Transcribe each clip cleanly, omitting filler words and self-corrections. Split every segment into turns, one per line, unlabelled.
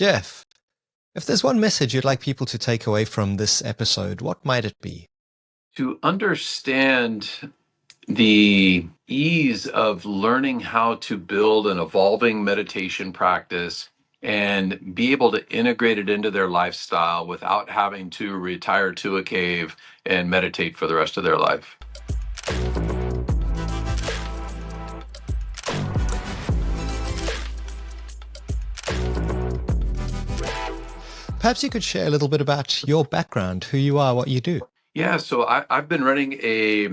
Jeff, if there's one message you'd like people to take away from this episode, what might it be?
To understand the ease of learning how to build an evolving meditation practice and be able to integrate it into their lifestyle without having to retire to a cave and meditate for the rest of their life.
Perhaps you could share a little bit about your background, who you are, what you do.
Yeah, so I've been running a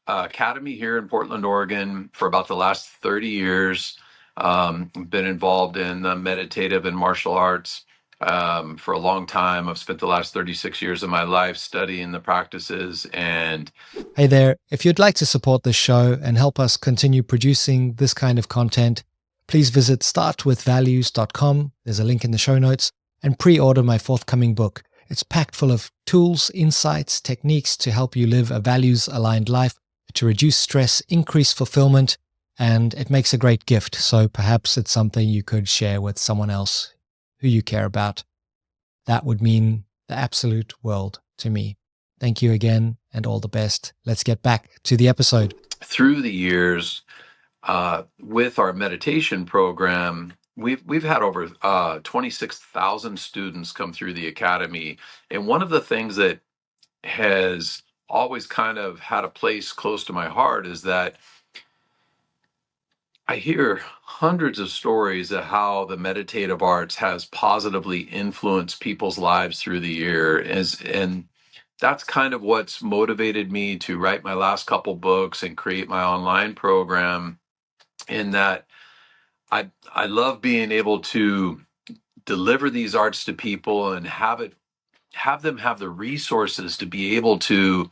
academy here in Portland, Oregon for about the last 30 years. Been involved in the meditative and martial arts for a long time. I've spent the last 36 years of my life studying the practices and
Hey there, if you'd like to support this show and help us continue producing this kind of content, please visit startwithvalues.com. There's a link in the show notes and pre-order my forthcoming book. It's packed full of tools, insights, techniques to help you live a values-aligned life, to reduce stress, increase fulfillment, and it makes a great gift. So perhaps it's something you could share with someone else who you care about. That would mean the absolute world to me. Thank you again and all the best. Let's get back to the episode.
through the years with our meditation program, we've had over 26,000 students come through the academy. And one of the things that has always kind of had a place close to my heart is that I hear hundreds of stories of how the meditative arts has positively influenced people's lives through the year. And that's kind of what's motivated me to write my last couple books and create my online program. In that I love being able to deliver these arts to people and have them have the resources to be able to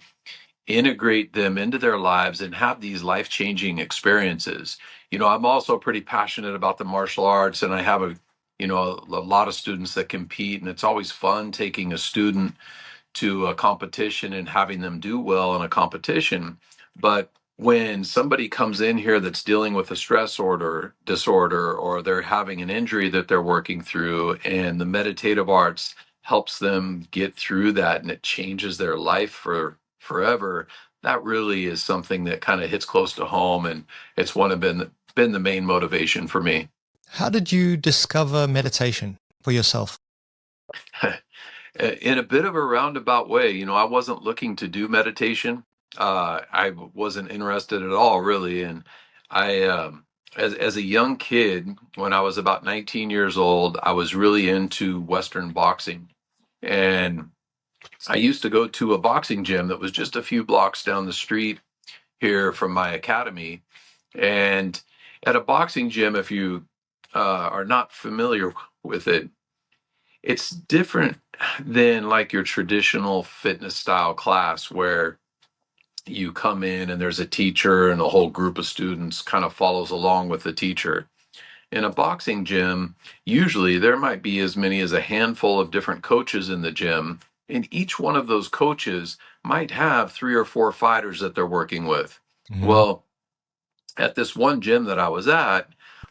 integrate them into their lives and have these life-changing experiences. I'm also pretty passionate about the martial arts, and I have a lot of students that compete, and it's always fun taking a student to a competition and having them do well in a competition. But when somebody comes in here that's dealing with a stress disorder, or they're having an injury that they're working through, and the meditative arts helps them get through that and it changes their life for forever, that really is something that kind of hits close to home, and it's been the main motivation for me.
How did you discover meditation for yourself?
In a bit of a roundabout way, I wasn't looking to do meditation. I wasn't interested at all, really. And as a young kid, when I was about 19 years old, I was really into Western boxing. And I used to go to a boxing gym that was just a few blocks down the street here from my academy. And at a boxing gym, if you are not familiar with it, it's different than like your traditional fitness style class where you come in and there's a teacher and a whole group of students kind of follows along with the teacher. In a boxing gym, usually there might be as many as a handful of different coaches in the gym, and each one of those coaches might have 3 or 4 fighters that they're working with.
Mm-hmm.
Well, at this one gym that I was at,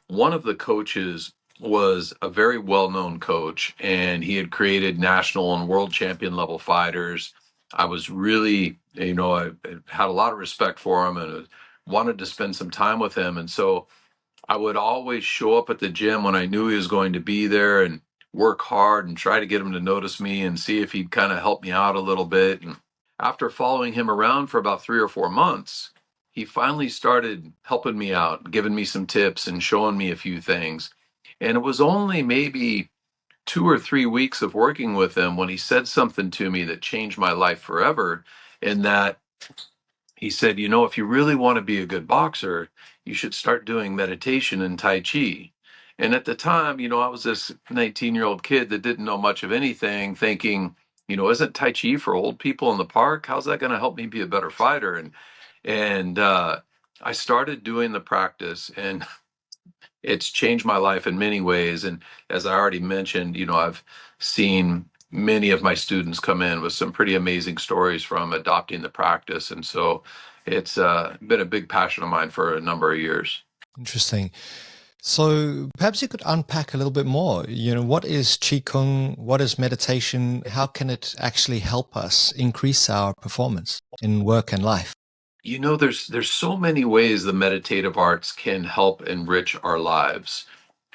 one of the coaches was a very well-known coach, and he had created national and world champion level fighters. I was really, I had a lot of respect for him and wanted to spend some time with him. And so I would always show up at the gym when I knew he was going to be there and work hard and try to get him to notice me and see if he'd kind of help me out a little bit. And after following him around for about 3 or 4 months, he finally started helping me out, giving me some tips and showing me a few things. And it was only maybe 2 or 3 weeks of working with him when he said something to me that changed my life forever. In that he said, if you really want to be a good boxer, you should start doing meditation and Tai Chi. And at the time, I was this 19-year-old kid that didn't know much of anything, thinking, isn't Tai Chi for old people in the park? How's that going to help me be a better fighter? And I started doing the practice, and it's changed my life in many ways. And as I already mentioned, I've seen many of my students come in with some pretty amazing stories from adopting the practice. And so it's been a big passion of mine for a number of years.
Interesting. So perhaps you could unpack a little bit more. What is Qigong? What is meditation? How can it actually help us increase our performance in work and life?
There's so many ways the meditative arts can help enrich our lives.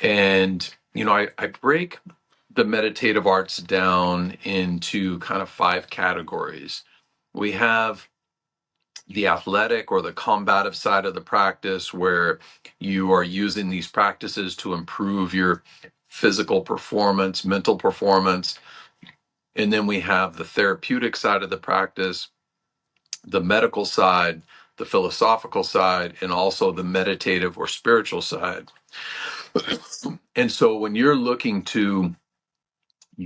And, I break the meditative arts down into kind of five categories. We have the athletic or the combative side of the practice, where you are using these practices to improve your physical performance, mental performance. And then we have the therapeutic side of the practice, the medical side, the philosophical side, and also the meditative or spiritual side. And so when you're looking to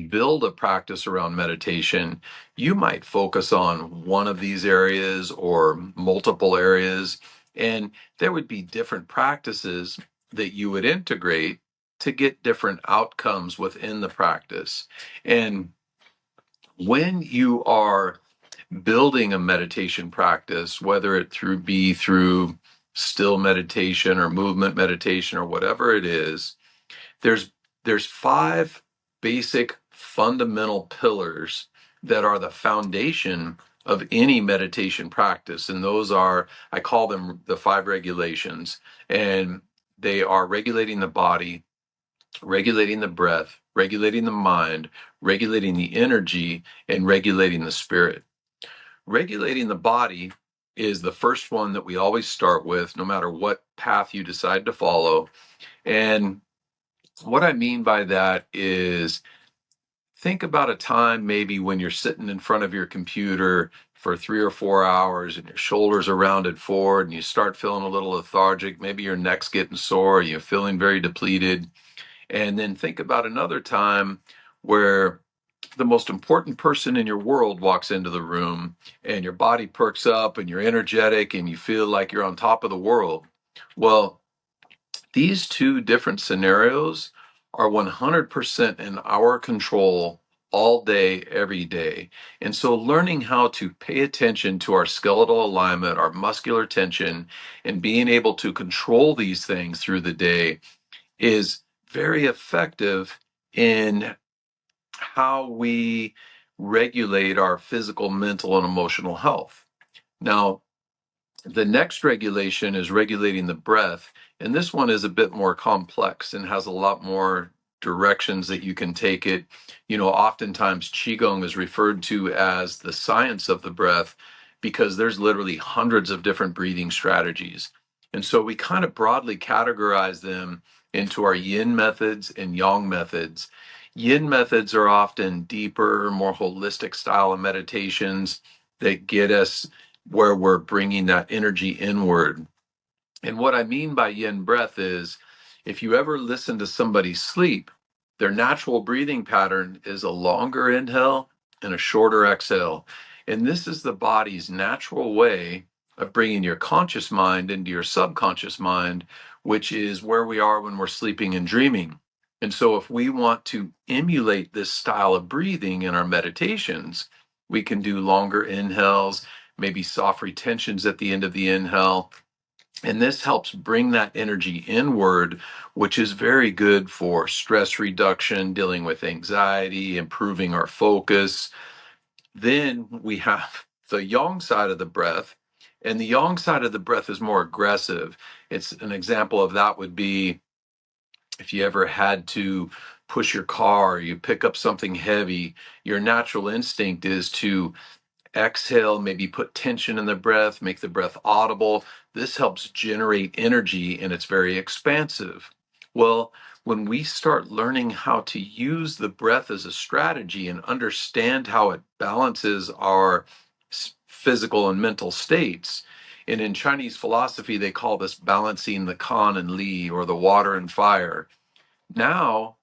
build a practice around meditation, you might focus on one of these areas or multiple areas. And there would be different practices that you would integrate to get different outcomes within the practice. And when you are building a meditation practice, whether it be through still meditation or movement meditation or whatever it is, there's there's five basic fundamental pillars that are the foundation of any meditation practice. And those are, I call them the five regulations. And they are regulating the body, regulating the breath, regulating the mind, regulating the energy, and regulating the spirit. Regulating the body is the first one that we always start with, no matter what path you decide to follow. And what I mean by that is, think about a time maybe when you're sitting in front of your computer for 3 or 4 hours and your shoulders are rounded forward and you start feeling a little lethargic. Maybe your neck's getting sore, you're feeling very depleted. And then think about another time where the most important person in your world walks into the room and your body perks up and you're energetic and you feel like you're on top of the world. Well, these two different scenarios are 100% in our control all day, every day. And so learning how to pay attention to our skeletal alignment, our muscular tension, and being able to control these things through the day is very effective in how we regulate our physical, mental, and emotional health. Now, the next regulation is regulating the breath. And this one is a bit more complex and has a lot more directions that you can take it. Oftentimes Qigong is referred to as the science of the breath because there's literally hundreds of different breathing strategies. And so we kind of broadly categorize them into our yin methods and yang methods. Yin methods are often deeper, more holistic style of meditations that get us where we're bringing that energy inward. And what I mean by yin breath is, if you ever listen to somebody sleep, their natural breathing pattern is a longer inhale and a shorter exhale. And this is the body's natural way of bringing your conscious mind into your subconscious mind, which is where we are when we're sleeping and dreaming. And so if we want to emulate this style of breathing in our meditations, we can do longer inhales, maybe soft retentions at the end of the inhale. And this helps bring that energy inward, which is very good for stress reduction, dealing with anxiety, improving our focus. Then we have the yang side of the breath. And the yang side of the breath is more aggressive. It's an example of that would be if you ever had to push your car, you pick up something heavy, your natural instinct is to exhale, maybe put tension in the breath, make the breath audible. This helps generate energy and it's very expansive. Well, when we start learning how to use the breath as a strategy and understand how it balances our physical and mental states, and in Chinese philosophy, they call this balancing the kan and li, or the water and fire. Now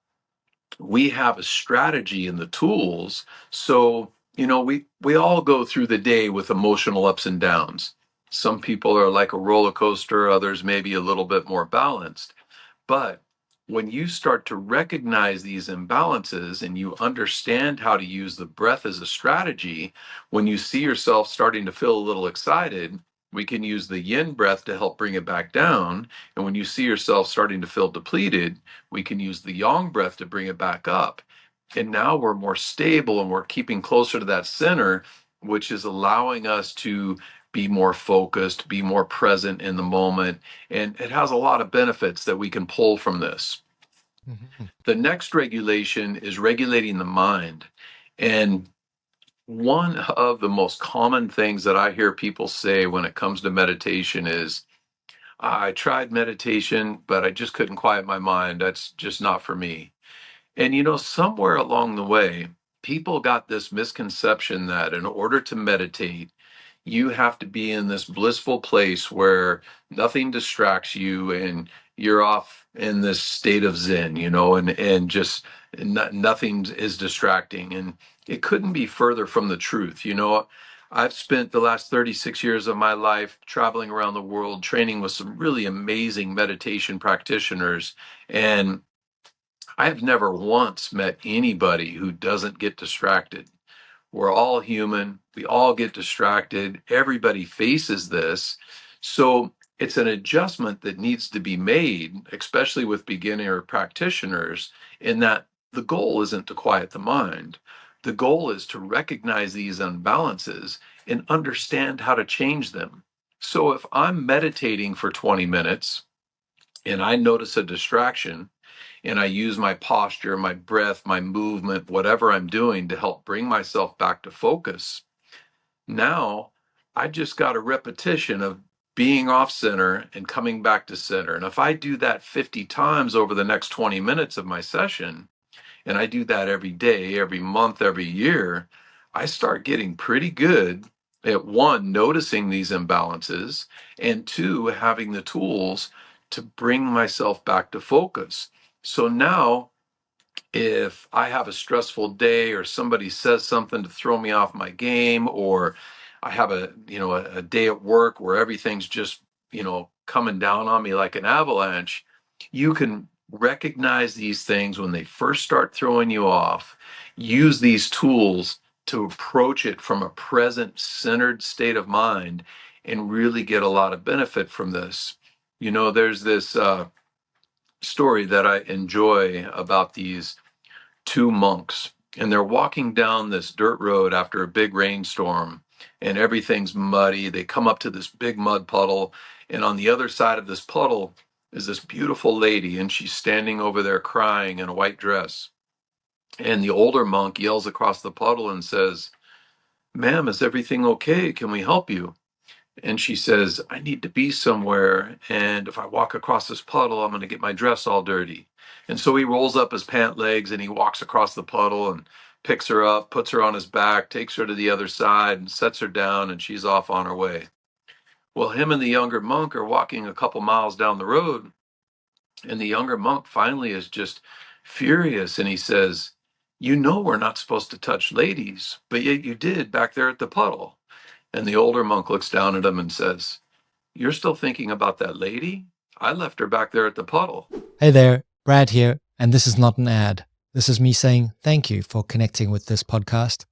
we have a strategy and the tools. So, we all go through the day with emotional ups and downs. Some people are like a roller coaster, others maybe a little bit more balanced. But when you start to recognize these imbalances and you understand how to use the breath as a strategy, when you see yourself starting to feel a little excited, We can use the yin breath to help bring it back down. And when you see yourself starting to feel depleted, we can use the yang breath to bring it back up. And now we're more stable and we're keeping closer to that center, which is allowing us to be more focused, be more present in the moment. And it has a lot of benefits that we can pull from this.
Mhm.
The next regulation is regulating the mind. And one of the most common things that I hear people say when it comes to meditation is, I tried meditation, but I just couldn't quiet my mind. That's just not for me. And somewhere along the way, people got this misconception that in order to meditate, you have to be in this blissful place where nothing distracts you and you're off in this state of zen, and just nothing is distracting. And it couldn't be further from the truth. I've spent the last 36 years of my life traveling around the world, training with some really amazing meditation practitioners. And I have never once met anybody who doesn't get distracted. We're all human. We all get distracted. Everybody faces this. So it's an adjustment that needs to be made, especially with beginner practitioners, in that the goal isn't to quiet the mind. The goal is to recognize these imbalances and understand how to change them. So if I'm meditating for 20 minutes and I notice a distraction, and I use my posture, my breath, my movement, whatever I'm doing to help bring myself back to focus. Now I just got a repetition of being off center and coming back to center. And if I do that 50 times over the next 20 minutes of my session, and I do that every day, every month, every year, I start getting pretty good at one, noticing these imbalances, and two, having the tools to bring myself back to focus. So now if I have a stressful day or somebody says something to throw me off my game, or I have a day at work where everything's just, coming down on me like an avalanche, you can recognize these things when they first start throwing you off, use these tools to approach it from a present centered state of mind and really get a lot of benefit from this. There's this story that I enjoy about these two monks, and they're walking down this dirt road after a big rainstorm, and everything's muddy. They come up to this big mud puddle, and on the other side of this puddle is this beautiful lady, and she's standing over there crying in a white dress. And the older monk yells across the puddle and says, "Ma'am, is everything okay? Can we help you?" And she says, "I need to be somewhere. And if I walk across this puddle, I'm going to get my dress all dirty." And so he rolls up his pant legs and he walks across the puddle and picks her up, puts her on his back, takes her to the other side and sets her down, and she's off on her way. Well, him and the younger monk are walking a couple miles down the road, and the younger monk finally is just furious and he says, we're not supposed to touch ladies, but yet you did back there at the puddle." And the older monk looks down at him and says, "You're still thinking about that lady? I left her back there at the puddle."
Hey there, Brad here, and this is not an ad. This is me saying thank you for connecting with this podcast.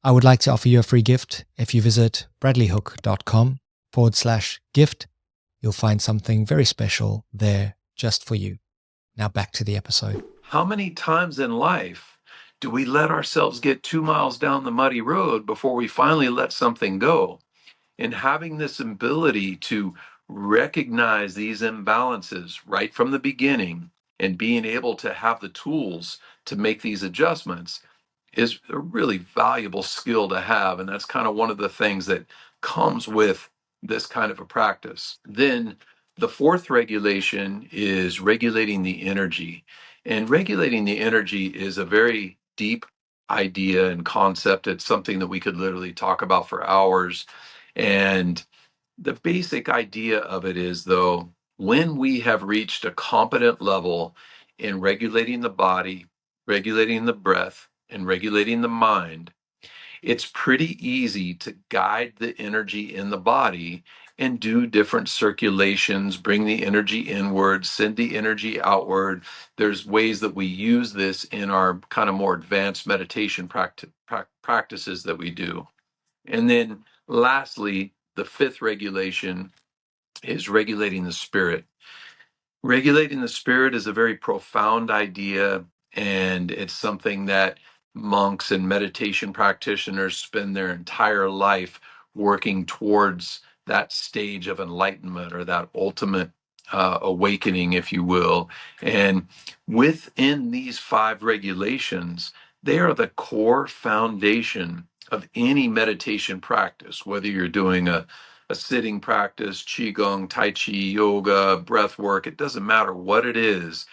I would like to offer you a free gift. If you visit bradleyhook.com/gift, you'll find something very special there just for you. Now back to the episode.
How many times in life do we let ourselves get 2 miles down the muddy road before we finally let something go? And having this ability to recognize these imbalances right from the beginning and being able to have the tools to make these adjustments is a really valuable skill to have. And that's kind of one of the things that comes with this kind of a practice. Then the fourth regulation is regulating the energy. And regulating the energy is a very deep idea and concept. It's something that we could literally talk about for hours. And the basic idea of it is, though, when we have reached a competent level in regulating the body, regulating the breath, and regulating the mind, it's pretty easy to guide the energy in the body and do different circulations, bring the energy inward, send the energy outward. There's ways that we use this in our kind of more advanced meditation practices that we do. And then lastly, The fifth regulation is regulating the spirit. Regulating the spirit is a very profound idea, and it's something that monks and meditation practitioners spend their entire life working towards that stage of enlightenment or that ultimate awakening, if you will. And within these five regulations, they are the core foundation of any meditation practice, whether you're doing a sitting practice, qigong, tai chi, yoga, breath work, it doesn't matter what it is.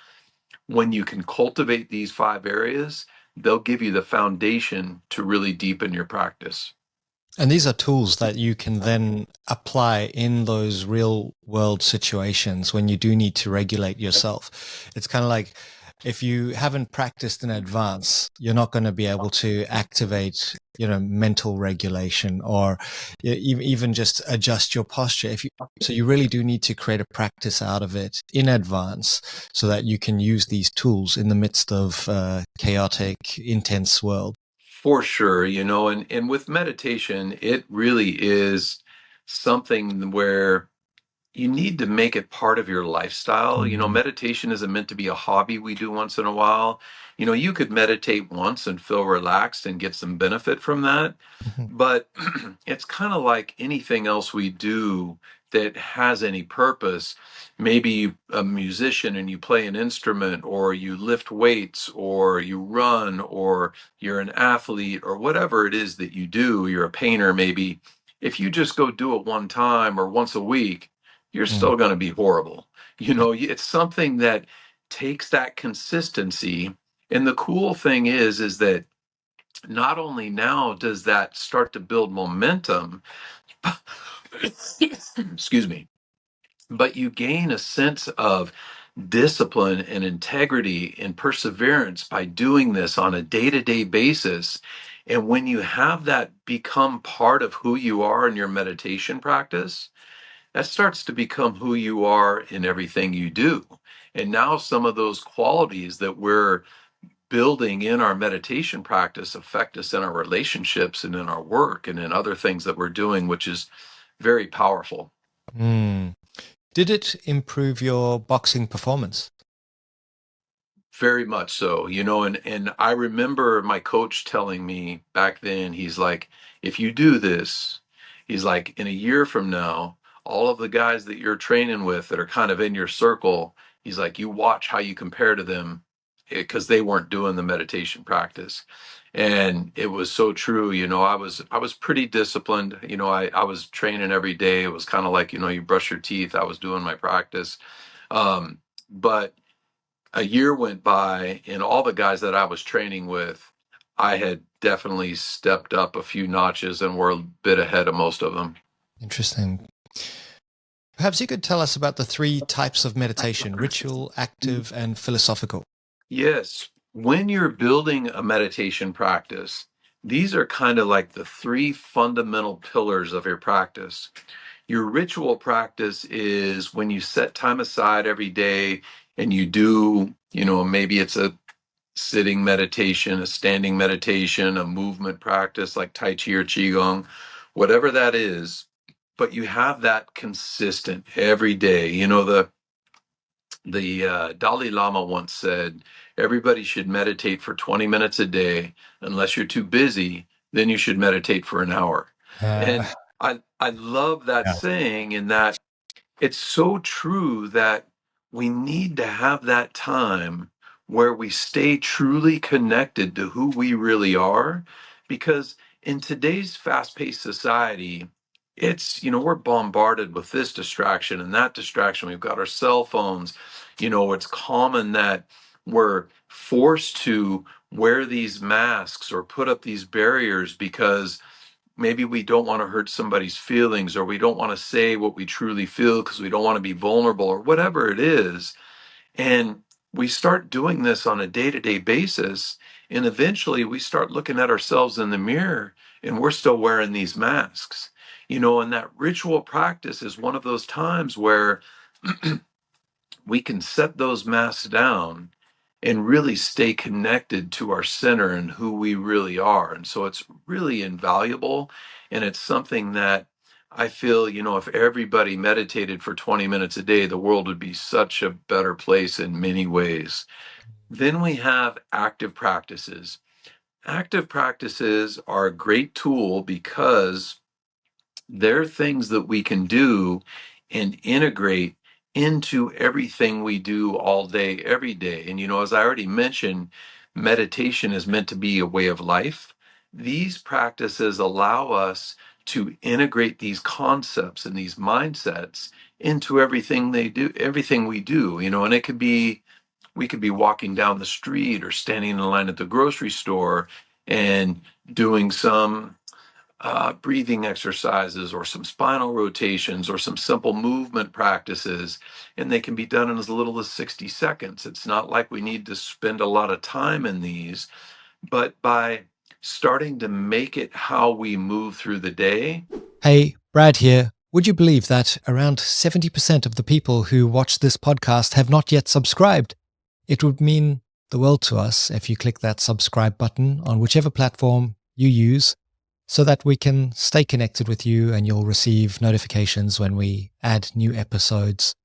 When you can cultivate these five areas, they'll give you the foundation to really deepen your practice.
And these are tools that you can then apply in those real world situations when you do need to regulate yourself. It's kind of like if you haven't practiced in advance, you're not going to be able to activate, mental regulation or even just adjust your posture. So you really do need to create a practice out of it in advance so that you can use these tools in the midst of a chaotic, intense world.
For sure, and with meditation, it really is something where you need to make it part of your lifestyle.
Mm.
Meditation isn't meant to be a hobby we do once in a while. You could meditate once and feel relaxed and get some benefit from that.
Mhm.
But it's kind of like anything else we do that has any purpose. Maybe you a musician and you play an instrument, or you lift weights, or you run, or you're an athlete, or whatever it is that you do. You're a painter, maybe. If you just go do it one time or once a week, you're
Mm.
still going to be horrible. It's something that takes that consistency. And the cool thing is that not only now does that start to build momentum, excuse me, but you gain a sense of discipline and integrity and perseverance by doing this on a day-to-day basis. And when you have that become part of who you are in your meditation practice, that starts to become who you are in everything you do. And now some of those qualities that we're building in our meditation practice affect us in our relationships and in our work and in other things that we're doing, which is very powerful.
Mm. Did it improve your boxing performance?
Very much so, and I remember my coach telling me back then, he's like, if you do this, he's like, in a year from now, all of the guys that you're training with that are kind of in your circle, he's like, you watch how you compare to them because they weren't doing the meditation practice. And it was so true, I was pretty disciplined. I was training every day. It was kind of like, you brush your teeth. I was doing my practice. But a year went by, and all the guys that I was training with, I had definitely stepped up a few notches and were a bit ahead of most of them.
Interesting. Perhaps you could tell us about the three types of meditation: ritual, active, and philosophical.
Yes, when you're building a meditation practice, these are kind of like the three fundamental pillars of your practice. Your ritual practice is when you set time aside every day and you do, maybe it's a sitting meditation, a standing meditation, a movement practice like Tai Chi or Qigong, whatever that is, but you have that consistent every day. The Dalai Lama once said, everybody should meditate for 20 minutes a day. Unless you're too busy, then you should meditate for an hour.
Uh,
And I love that
yeah.
saying, in that it's so true that we need to have that time where we stay truly connected to who we really are. Because in today's fast paced society, we're bombarded with this distraction and that distraction. We've got our cell phones. It's common that we're forced to wear these masks or put up these barriers because maybe we don't want to hurt somebody's feelings, or we don't want to say what we truly feel because we don't want to be vulnerable, or whatever it is. And we start doing this on a day-to-day basis, and eventually we start looking at ourselves in the mirror and we're still wearing these masks. And that ritual practice is one of those times where we can set those masks down and really stay connected to our center and who we really are. And so it's really invaluable. And it's something that I feel, if everybody meditated for 20 minutes a day, the world would be such a better place in many ways. Then we have active practices. Active practices are a great tool because they're things that we can do and integrate into everything we do all day, every day. And, as I already mentioned, meditation is meant to be a way of life. These practices allow us to integrate these concepts and these mindsets into everything they do, everything we do, and it could be, we could be walking down the street or standing in line at the grocery store and doing some breathing exercises or some spinal rotations or some simple movement practices, and they can be done in as little as 60 seconds. It's not like we need to spend a lot of time in these, but by starting to make it how we move through the day.
Hey, Brad here. Would you believe that around 70% of the people who watch this podcast have not yet subscribed? It would mean the world to us if you click that subscribe button on whichever platform you use, so that we can stay connected with you and you'll receive notifications when we add new episodes.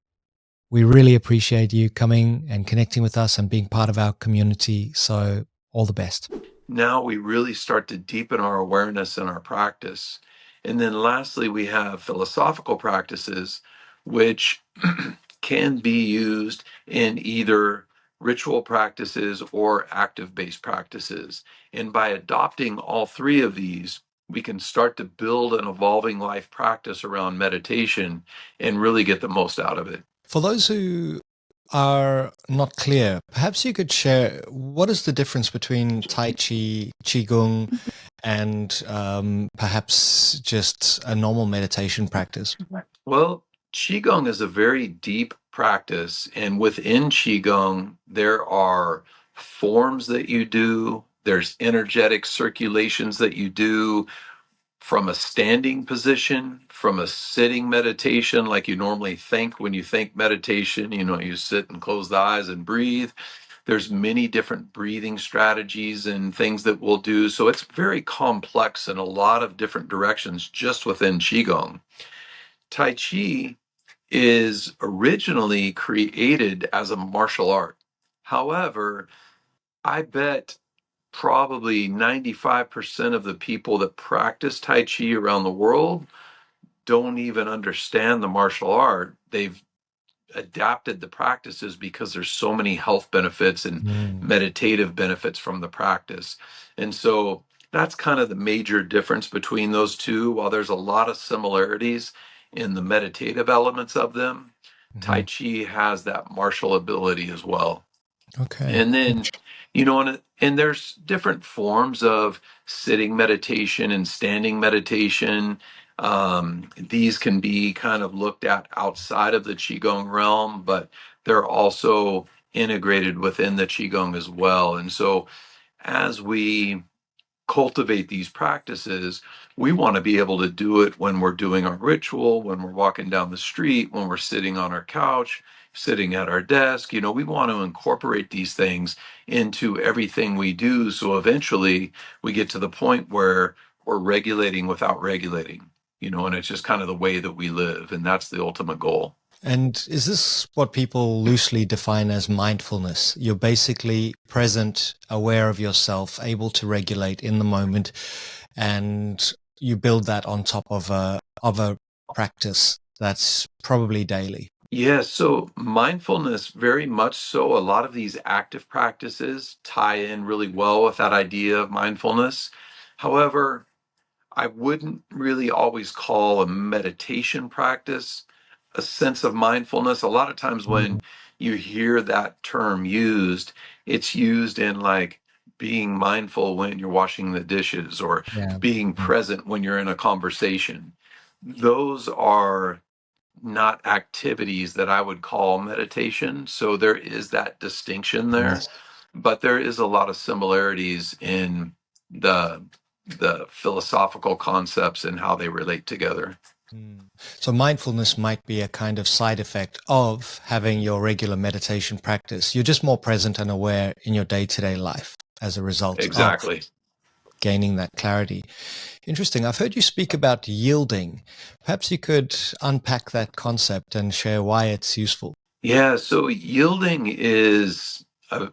We really appreciate you coming and connecting with us and being part of our community. So all the best.
Now we really start to deepen our awareness in our practice. And then lastly, we have philosophical practices, which can be used in either ritual practices or active based practices. And by adopting all three of these, we can start to build an evolving life practice around meditation and really get the most out of it.
For those who are not clear, perhaps you could share what is the difference between Tai Chi, Qigong, and perhaps just a normal meditation practice?
Well, Qigong is a very deep practice, and within Qigong, there are forms that you do, there's energetic circulations that you do from a standing position, from a sitting meditation, like you normally think when you think meditation, you sit and close the eyes and breathe. There's many different breathing strategies and things that we'll do. So it's very complex in a lot of different directions just within Qigong. Tai Chi is originally created as a martial art. However, I bet probably 95% of the people that practice Tai Chi around the world don't even understand the martial art. They've adapted the practices because there's so many health benefits and meditative benefits from the practice. And so that's kind of the major difference between those two. While there's a lot of similarities in the meditative elements of them, Tai Chi has that martial ability as well.
Okay.
And then, and there's different forms of sitting meditation and standing meditation. These can be kind of looked at outside of the Qigong realm, but they're also integrated within the Qigong as well. And so as we cultivate these practices, we want to be able to do it when we're doing our ritual, when we're walking down the street, when we're sitting on our couch, sitting at our desk. We want to incorporate these things into everything we do. So eventually we get to the point where we're regulating without regulating, and it's just kind of the way that we live. And that's the ultimate goal.
And is this what people loosely define as mindfulness? You're basically present, aware of yourself, able to regulate in the moment, and you build that on top of a practice that's probably daily.
Yeah, so mindfulness, very much so. A lot of these active practices tie in really well with that idea of mindfulness. However, I wouldn't really always call a meditation practice a sense of mindfulness. A lot of times when you hear that term used, it's used in like being mindful when you're washing the dishes or being present when you're in a conversation. Those are not activities that I would call meditation. So there is that distinction there, but there is a lot of similarities in the philosophical concepts and how they relate together.
So mindfulness might be a kind of side effect of having your regular meditation practice. You're just more present and aware in your day-to-day life as a result.
Exactly.
gaining that clarity. Interesting. I've heard you speak about yielding. Perhaps you could unpack that concept and share why it's useful.
Yeah, so yielding is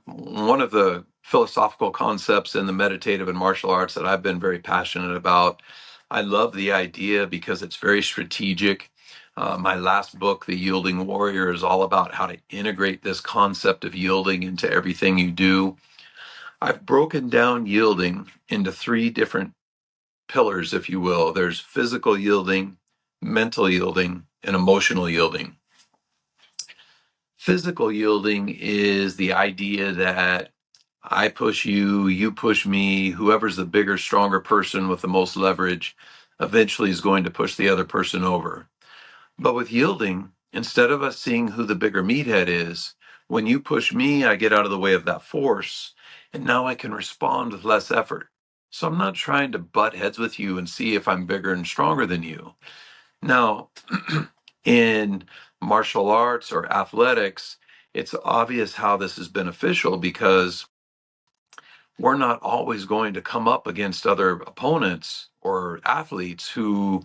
one of the philosophical concepts in the meditative and martial arts that I've been very passionate about. I love the idea because it's very strategic. My last book, The Yielding Warrior, is all about how to integrate this concept of yielding into everything you do. I've broken down yielding into three different pillars, if you will. There's physical yielding, mental yielding, and emotional yielding. Physical yielding is the idea that I push you, you push me, whoever's the bigger, stronger person with the most leverage eventually is going to push the other person over. But with yielding, instead of us seeing who the bigger meathead is, when you push me, I get out of the way of that force, and now I can respond with less effort. So I'm not trying to butt heads with you and see if I'm bigger and stronger than you. Now, in martial arts or athletics, it's obvious how this is beneficial because we're not always going to come up against other opponents or athletes who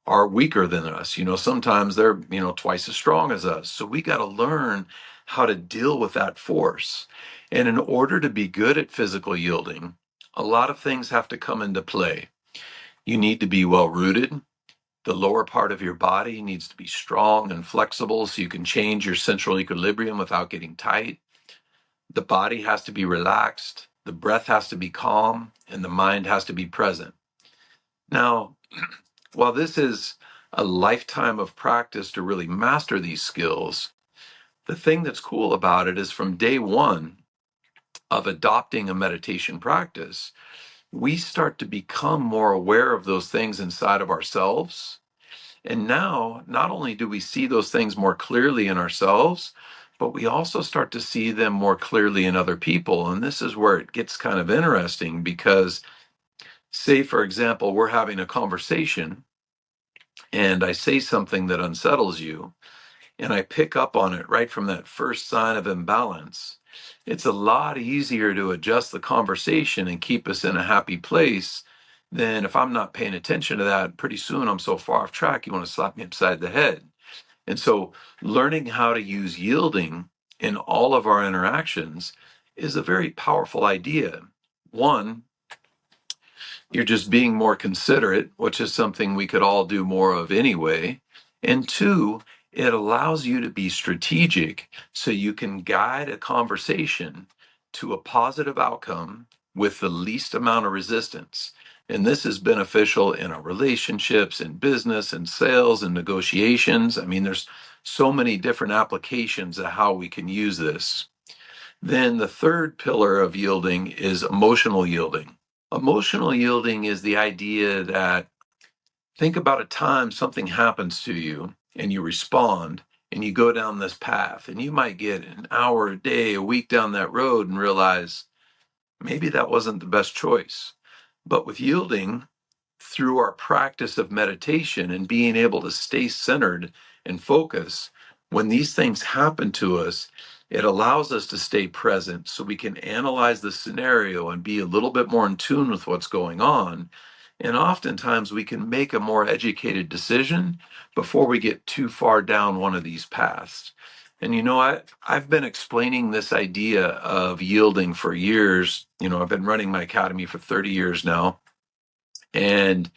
are weaker than us. Sometimes they're, twice as strong as us. So we got to learn how to deal with that force. And in order to be good at physical yielding, a lot of things have to come into play. You need to be well rooted. The lower part of your body needs to be strong and flexible so you can change your central equilibrium without getting tight. The body has to be relaxed, the breath has to be calm, and the mind has to be present. Now, while this is a lifetime of practice to really master these skills, the thing that's cool about it is from day one of adopting a meditation practice, we start to become more aware of those things inside of ourselves. And now, not only do we see those things more clearly in ourselves, but we also start to see them more clearly in other people. And this is where it gets kind of interesting because, say, for example, we're having a conversation and I say something that unsettles you, and I pick up on it right from that first sign of imbalance. It's a lot easier to adjust the conversation and keep us in a happy place than if I'm not paying attention to that. Pretty soon I'm so far off track, you want to slap me upside the head. And so learning how to use yielding in all of our interactions is a very powerful idea. One, you're just being more considerate, which is something we could all do more of anyway. And two, it allows you to be strategic so you can guide a conversation to a positive outcome with the least amount of resistance. And this is beneficial in our relationships, in business, in sales, and negotiations. I mean, there's so many different applications of how we can use this. Then the third pillar of yielding is emotional yielding. Emotional yielding is the idea that think about a time something happens to you and you respond and you go down this path and you might get an hour, a day, a week down that road and realize maybe that wasn't the best choice. But with yielding, through our practice of meditation and being able to stay centered and focus, when these things happen to us, it allows us to stay present so we can analyze the scenario and be a little bit more in tune with what's going on. And oftentimes we can make a more educated decision before we get too far down one of these paths. And I've been explaining this idea of yielding for years. I've been running my academy for 30 years now. And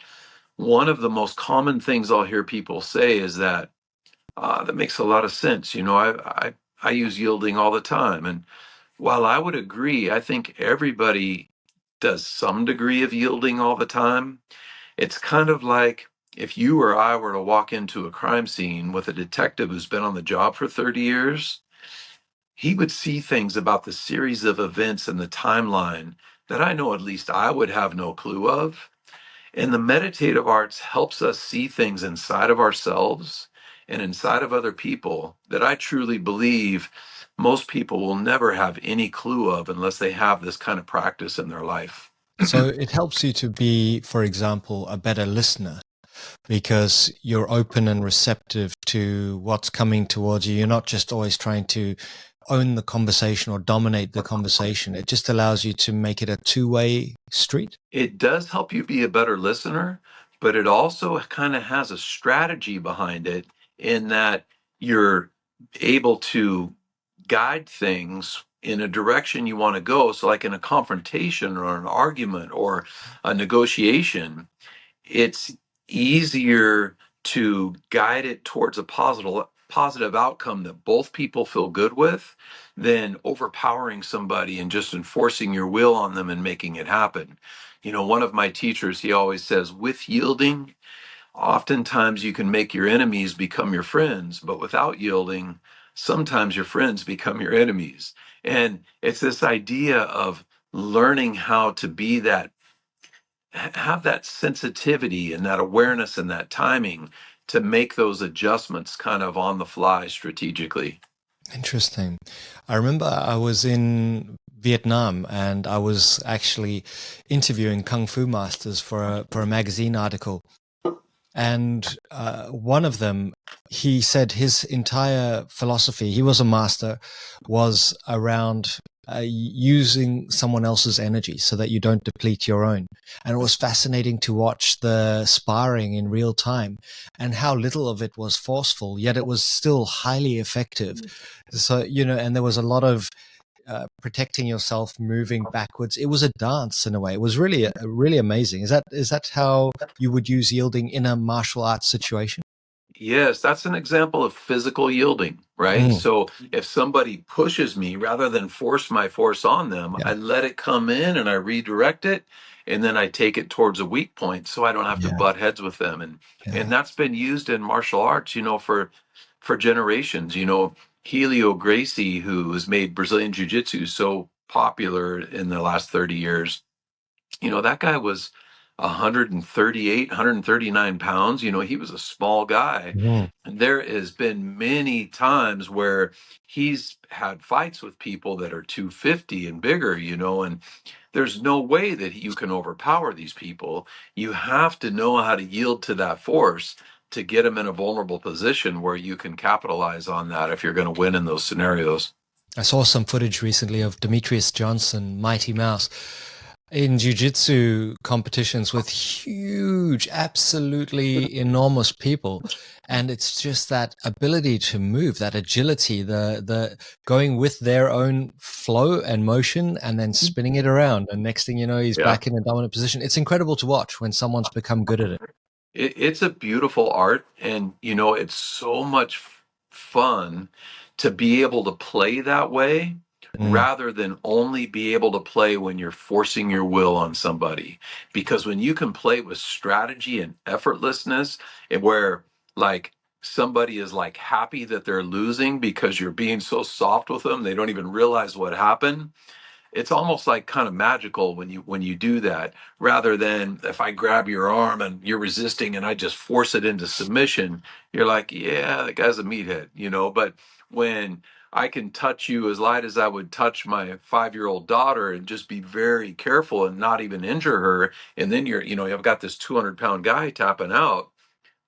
one of the most common things I'll hear people say is that that makes a lot of sense. I use yielding all the time. And while I would agree, I think everybody does some degree of yielding all the time. It's kind of like if you or I were to walk into a crime scene with a detective who's been on the job for 30 years, he would see things about the series of events and the timeline that I know at least I would have no clue of. And the meditative arts helps us see things inside of ourselves and inside of other people that I truly believe most people will never have any clue of unless they have this kind of practice in their life.
So it helps you to be, for example, a better listener because you're open and receptive to what's coming towards you. You're not just always trying to own the conversation or dominate the conversation. It just allows you to make it a two-way street.
It does help you be a better listener, but it also kind of has a strategy behind it in that you're able to guide things in a direction you want to go. So, like in a confrontation or an argument or a negotiation, it's easier to guide it towards a positive outcome that both people feel good with than overpowering somebody and just enforcing your will on them and making it happen. You know, one of my teachers, he always says, with yielding, oftentimes you can make your enemies become your friends, but without yielding, sometimes your friends become your enemies. And it's this idea of learning how to be that, have that sensitivity and that awareness and that timing to make those adjustments kind of on the fly strategically.
Interesting. I remember I was in Vietnam and I was actually interviewing Kung Fu masters for a magazine article. And one of them, he said his entire philosophy, he was a master, was around using someone else's energy so that you don't deplete your own. And it was fascinating to watch the sparring in real time and how little of it was forceful, yet it was still highly effective. So, and there was a lot of protecting yourself, moving backwards. It was a dance in a way. It was really, really amazing. Is that how you would use yielding in a martial arts situation?
Yes, that's an example of physical yielding, right?
Mm,
So if somebody pushes me, rather than force my force on them,
yeah,
I let it come in and I redirect it, and then I take it towards a weak point so I don't have to
yeah,
butt heads with them. And
yeah.
that's been used in martial arts, for generations. Helio Gracie, who has made Brazilian Jiu-Jitsu so popular in the last 30 years, that guy was 138, 139 pounds. He was a small guy.
Mm.
And there has been many times where he's had fights with people that are 250 and bigger, and there's no way that you can overpower these people. You have to know how to yield to that force to get them in a vulnerable position where you can capitalize on that if you're going to win in those scenarios.
I saw some footage recently of Demetrius Johnson, Mighty Mouse, in jiu-jitsu competitions with huge, absolutely enormous people. And it's just that ability to move, that agility, the going with their own flow and motion and then spinning it around. And next thing you know, he's
Yeah.
back in a dominant position. It's incredible to watch when someone's become good at it.
It's a beautiful art, and it's so much fun to be able to play that way
Mm.
rather than only be able to play when you're forcing your will on somebody. Because when you can play with strategy and effortlessness, and where like somebody is like happy that they're losing because you're being so soft with them, they don't even realize what happened. It's almost like kind of magical when you do that, rather than if I grab your arm and you're resisting and I just force it into submission. You're like, yeah, that guy's a meathead. But when I can touch you as light as I would touch my 5-year-old daughter and just be very careful and not even injure her, and then I've got this 200-pound guy tapping out.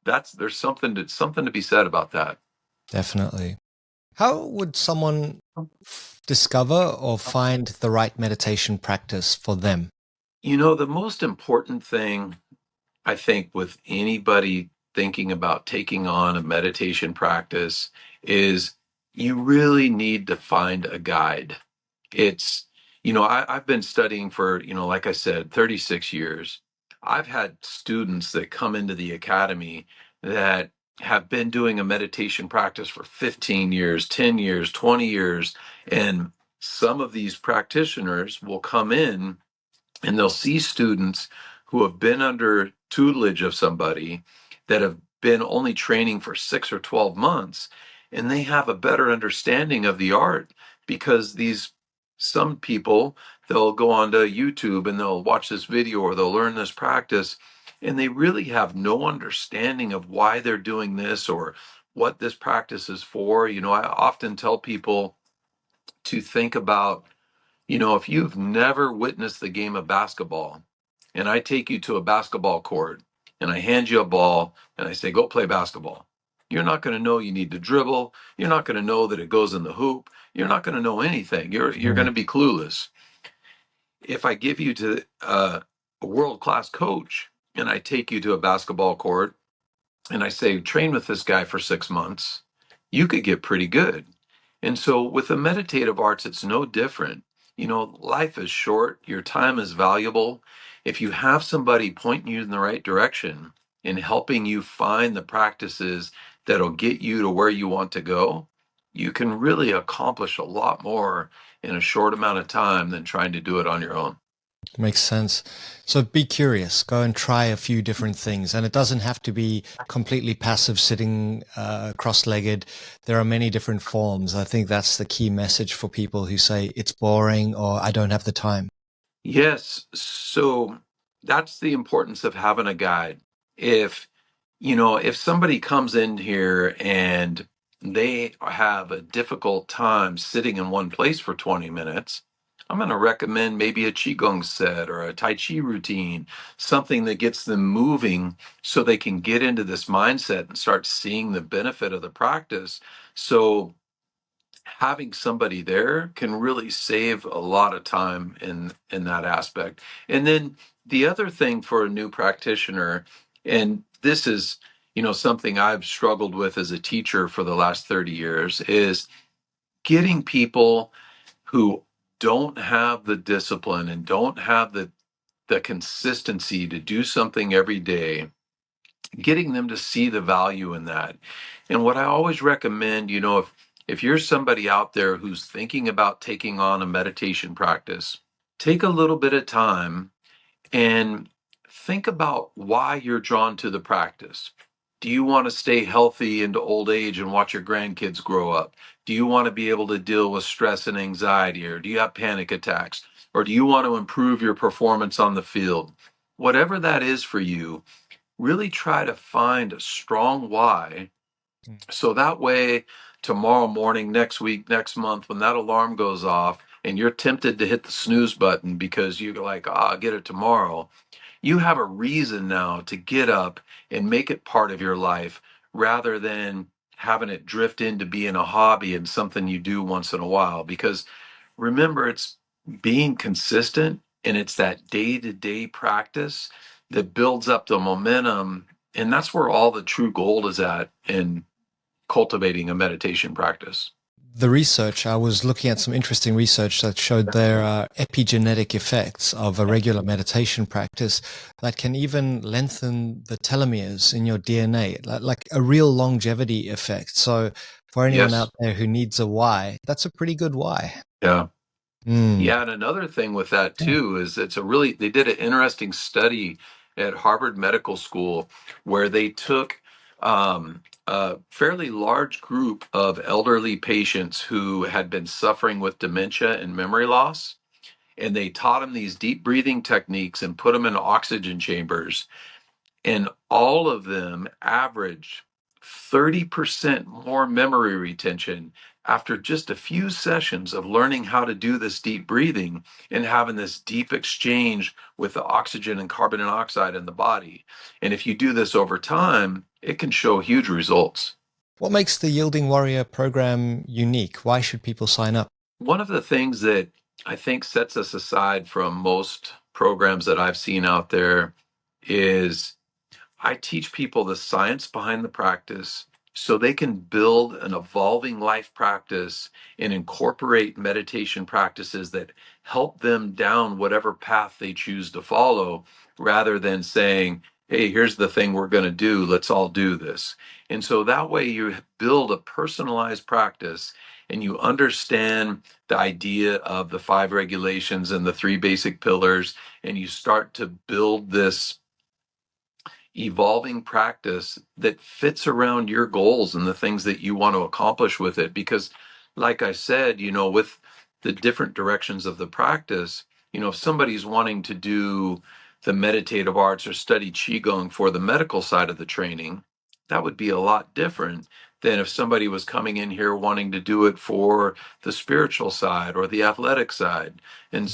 There's something to be said about that.
Definitely. How would someone discover or find the right meditation practice for them?
The most important thing, I think, with anybody thinking about taking on a meditation practice is you really need to find a guide. It's, I've been studying for, like I said, 36 years. I've had students that come into the academy that have been doing a meditation practice for 15 years, 10 years, 20 years. And some of these practitioners will come in and they'll see students who have been under tutelage of somebody that have been only training for 6 or 12 months, and they have a better understanding of the art because some people, they'll go onto YouTube and they'll watch this video or they'll learn this practice, and they really have no understanding of why they're doing this or what this practice is for. I often tell people to think about, if you've never witnessed the game of basketball, and I take you to a basketball court and I hand you a ball and I say, go play basketball. You're not going to know you need to dribble. You're not going to know that it goes in the hoop. You're not going to know anything. You're going
Mm.
to be clueless. If I give you to a world class coach and I take you to a basketball court and I say, train with this guy for 6 months, you could get pretty good. And so with the meditative arts, it's no different. Life is short, your time is valuable. If you have somebody pointing you in the right direction and helping you find the practices that'll get you to where you want to go, you can really accomplish a lot more in a short amount of time than trying to do it on your own.
Makes sense. So be curious, go and try a few different things. And it doesn't have to be completely passive, sitting cross-legged. There are many different forms. I think that's the key message for people who say it's boring or I don't have the time.
Yes, so that's the importance of having a guide. If somebody comes in here and they have a difficult time sitting in one place for 20 minutes, I'm going to recommend maybe a qigong set or a tai chi routine, something that gets them moving so they can get into this mindset and start seeing the benefit of the practice. So having somebody there can really save a lot of time in that aspect. And then the other thing for a new practitioner, and this is something I've struggled with as a teacher for the last 30 years, is getting people who don't have the discipline and don't have the consistency to do something every day, getting them to see the value in that. And what I always recommend, if you're somebody out there who's thinking about taking on a meditation practice, take a little bit of time and think about why you're drawn to the practice. Do you want to stay healthy into old age and watch your grandkids grow up? Do you want to be able to deal with stress and anxiety, or do you have panic attacks? Or do you want to improve your performance on the field? Whatever that is for you, really try to find a strong why. So that way, tomorrow morning, next week, next month, when that alarm goes off and you're tempted to hit the snooze button because you're like, I'll get it tomorrow, you have a reason now to get up and make it part of your life rather than having it drift into being a hobby and something you do once in a while. Because remember, it's being consistent and it's that day to day practice that builds up the momentum. And that's where all the true gold is at in cultivating a meditation practice.
The research, I was looking at some interesting research that showed there are epigenetic effects of a regular meditation practice that can even lengthen the telomeres in your DNA, like a real longevity effect. So for anyone out
Yes.
there who needs a why, that's a pretty good why.
Yeah.
Mm.
Yeah, and another thing with that too is they did an interesting study at Harvard Medical School where they took a fairly large group of elderly patients who had been suffering with dementia and memory loss, and they taught them these deep breathing techniques and put them in oxygen chambers, and all of them averaged 30% more memory retention after just a few sessions of learning how to do this deep breathing and having this deep exchange with the oxygen and carbon dioxide in the body. And if you do this over time, it can show huge results.
What makes the Yielding Warrior program unique? Why should people sign up?
One of the things that I think sets us aside from most programs that I've seen out there is I teach people the science behind the practice so they can build an evolving life practice and incorporate meditation practices that help them down whatever path they choose to follow, rather than saying, hey, here's the thing we're going to do. Let's all do this. And so that way you build a personalized practice and you understand the idea of the five regulations and the three basic pillars, and you start to build this evolving practice that fits around your goals and the things that you want to accomplish with it. Because, like I said, with the different directions of the practice, if somebody's wanting to do the meditative arts or study Qigong for the medical side of the training, that would be a lot different than if somebody was coming in here wanting to do it for the spiritual side or the athletic side. And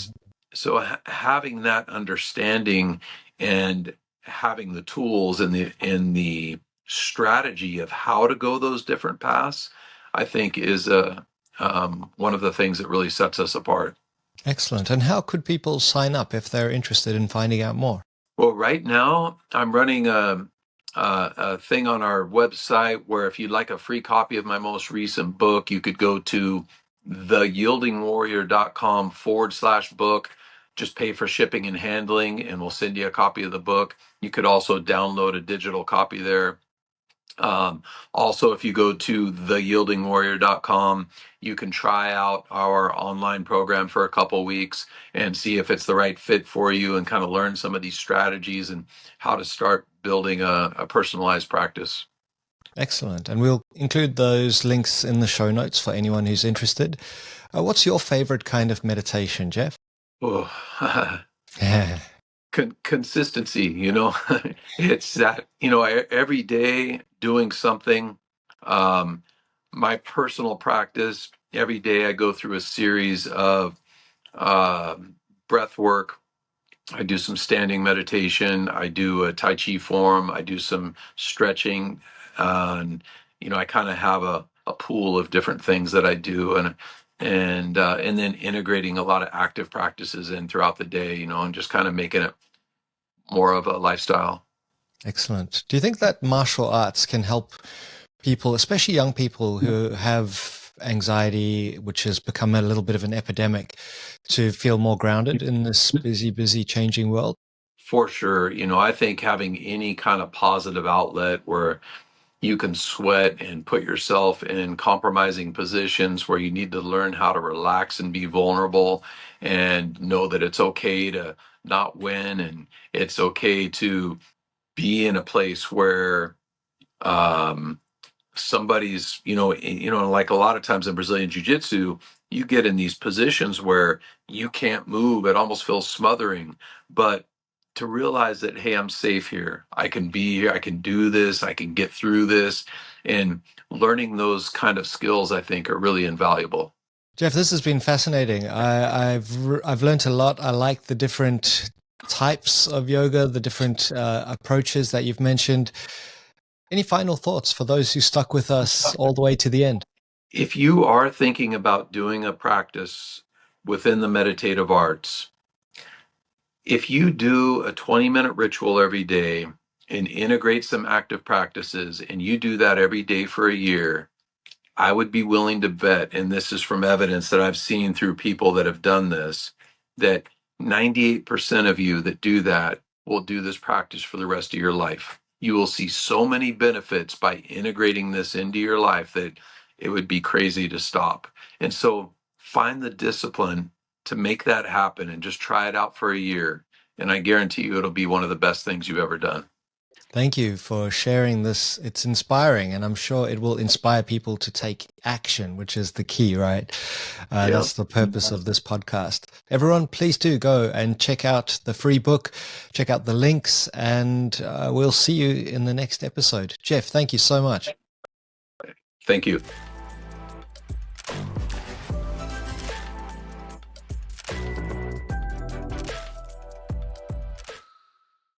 so having that understanding and having the tools and the strategy of how to go those different paths, I think is one of the things that really sets us apart.
Excellent. And how could people sign up if they're interested in finding out more?
Well, right now I'm running a thing on our website where if you'd like a free copy of my most recent book, you could go to theyieldingwarrior.com/book. Just pay for shipping and handling, and we'll send you a copy of the book. You could also download a digital copy there. Um, Also, if you go to theyieldingwarrior.com, you can try out our online program for a couple weeks and see if it's the right fit for you and kind of learn some of these strategies and how to start building a personalized practice.
Excellent. And we'll include those links in the show notes for anyone who's interested. What's your favorite kind of meditation, Jeff?
Oh, consistency, it's that, every day doing something. Um, my personal practice, every day I go through a series of breath work. I do some standing meditation. I do a Tai Chi form. I do some stretching. And, I kind of have a pool of different things that I do. And then integrating a lot of active practices in throughout the day, and just kind of making it more of a lifestyle.
Excellent. Do you think that martial arts can help people, especially young people who have anxiety, which has become a little bit of an epidemic, to feel more grounded in this busy, changing world?
For sure. I think having any kind of positive outlet where you can sweat and put yourself in compromising positions where you need to learn how to relax and be vulnerable and know that it's okay to not win, and it's okay to be in a place where um, somebody's, like a lot of times in Brazilian jiu-jitsu, you get in these positions where you can't move. It almost feels smothering. But to realize that, hey, I'm safe here. I can be here. I can do this. I can get through this. And learning those kind of skills, I think, are really invaluable.
Jeff, this has been fascinating. I've learned a lot. I like the different types of yoga, the different approaches that you've mentioned. Any final thoughts for those who stuck with us all the way to the end?
If you are thinking about doing a practice within the meditative arts, if you do a 20-minute ritual every day and integrate some active practices, and you do that every day for a year, I would be willing to bet, and this is from evidence that I've seen through people that have done this, that 98% of you that do that will do this practice for the rest of your life. You will see so many benefits by integrating this into your life that it would be crazy to stop. And so find the discipline to make that happen and just try it out for a year. And I guarantee you it'll be one of the best things you've ever done.
Thank you for sharing this. It's inspiring, and I'm sure it will inspire people to take action, which is the key, right?
Yeah.
That's the purpose of this podcast. Everyone, please do go and check out the free book, check out the links, and we'll see you in the next episode. Jeff, thank you so much.
Thank you.